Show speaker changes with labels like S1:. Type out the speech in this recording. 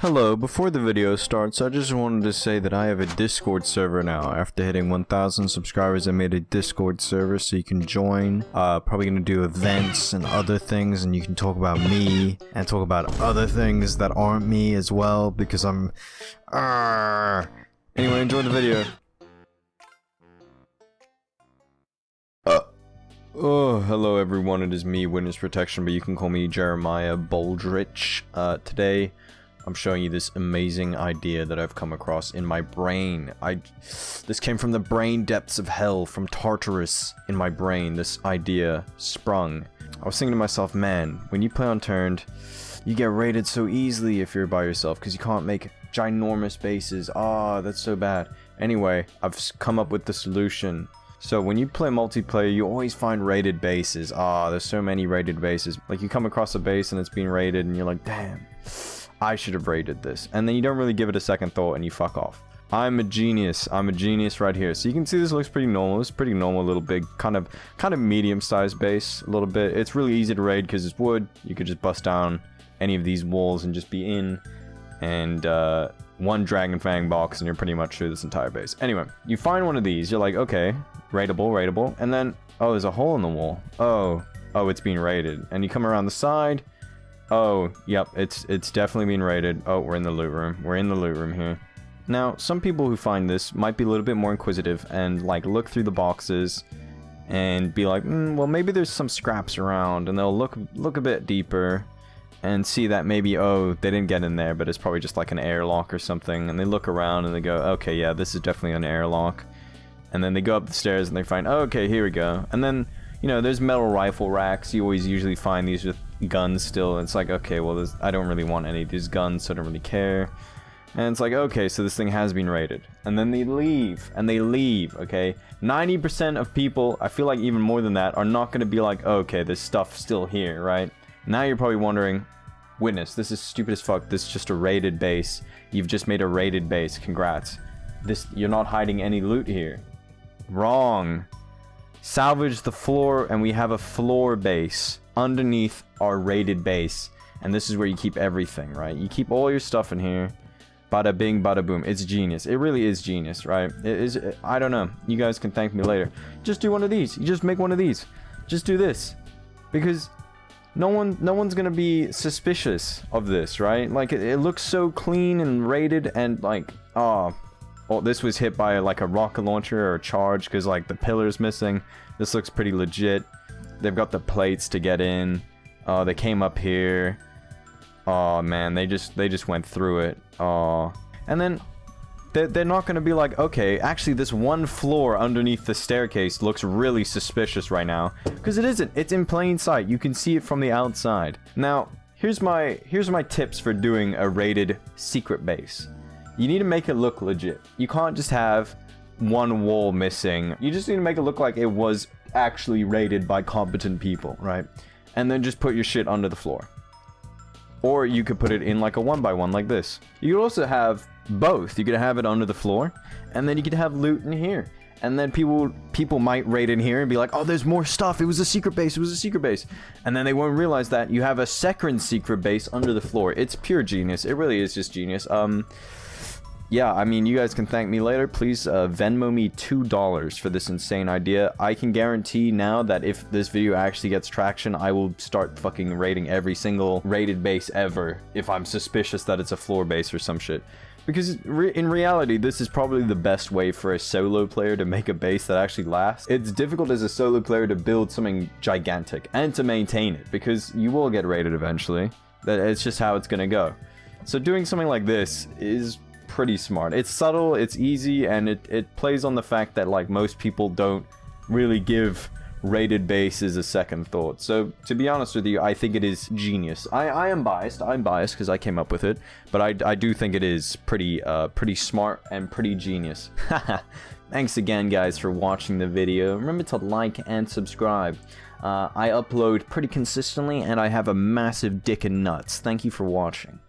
S1: Hello, before the video starts, I just wanted to say that I have a Discord server now. After hitting 1,000 subscribers, I made a Discord server so you can join. Probably gonna do events and other things, and you can talk about me, and talk about other things that aren't me as well, because I'm... Anyway, enjoy the video. Oh, hello everyone, it is me, Witness Protection, but you can call me Jeremiah Boldrich. Today, I'm showing you this amazing idea that I've come across in my brain. This came from the brain depths of hell, from Tartarus in my brain. This idea sprung. I was thinking to myself, man, when you play Unturned, you get raided so easily if you're by yourself, because you can't make ginormous bases. Ah, that's so bad. Anyway, I've come up with the solution. So when you play multiplayer, you always find raided bases. Ah, there's so many raided bases. Like, you come across a base and it's being raided and you're like, damn, I should have raided this. And then you don't really give it a second thought and you fuck off. I'm a genius. I'm a genius right here. So you can see this looks pretty normal. It's pretty normal, little big, kind of medium-sized base, a little bit. It's really easy to raid because it's wood. You could just bust down any of these walls and just be in. And one Dragon Fang box and you're pretty much through this entire base. Anyway, you find one of these. You're like, okay, raidable. And then, oh, there's a hole in the wall. Oh, it's being raided. And you come around the side. Oh, yep, it's definitely being raided. Oh, we're in the loot room. We're in the loot room here. Now, some people who find this might be a little bit more inquisitive and, like, look through the boxes and be like, well, maybe there's some scraps around, and they'll look a bit deeper and see that maybe, oh, they didn't get in there, but it's probably just like an airlock or something, and they look around and they go, okay, yeah, this is definitely an airlock. And then they go up the stairs and they find, oh, okay, here we go. And then, you know, there's metal rifle racks. You always usually find these with guns still. It's like, okay, well, I don't really want any of these guns, so I don't really care. And it's like, okay, so this thing has been raided. And then they leave, okay? 90% of people, I feel like even more than that, are not going to be like, oh, okay, there's stuff still here, right? Now you're probably wondering, Witness, this is stupid as fuck. This is just a raided base. You've just made a raided base. Congrats. You're not hiding any loot here. Wrong. Salvage the floor, and we have a floor base underneath our raided base. And this is where you keep everything, right? You keep all your stuff in here. Bada bing, bada boom. It's genius. It really is genius, right? It is. I don't know. You guys can thank me later. Just do one of these. You just make one of these. Just do this. Because no one's gonna be suspicious of this, right? Like, it looks so clean and raided, and like, oh, this was hit by like a rocket launcher or a charge because like the pillar's missing. This looks pretty legit. They've got the plates to get in. They came up here. Oh man, they just went through it. Oh, and then they're not gonna be like, okay, actually this one floor underneath the staircase looks really suspicious right now, because it isn't. It's in plain sight. You can see it from the outside. Now, here's my tips for doing a raided secret base. You need to make it look legit. You can't just have one wall missing. You just need to make it look like it was actually raided by competent people, right? And then just put your shit under the floor. Or you could put it in like a 1x1 like this. You could also have both. You could have it under the floor, and then you could have loot in here. And then people might raid in here and be like, oh, there's more stuff. It was a secret base. It was a secret base. And then they won't realize that you have a second secret base under the floor. It's pure genius. It really is just genius. Yeah, I mean, you guys can thank me later. Please Venmo me $2 for this insane idea. I can guarantee now that if this video actually gets traction, I will start fucking raiding every single raided base ever if I'm suspicious that it's a floor base or some shit. Because in reality, this is probably the best way for a solo player to make a base that actually lasts. It's difficult as a solo player to build something gigantic and to maintain it, because you will get raided eventually. It's just how it's gonna go. So doing something like this is pretty smart. It's subtle, it's easy, and it plays on the fact that like most people don't really give raided bases a second thought. So to be honest with you, I think it is genius. I am biased. I'm biased because I came up with it, but I do think it is pretty smart and pretty genius. Thanks again, guys, for watching the video. Remember to like and subscribe. I upload pretty consistently, and I have a massive dick and nuts. Thank you for watching.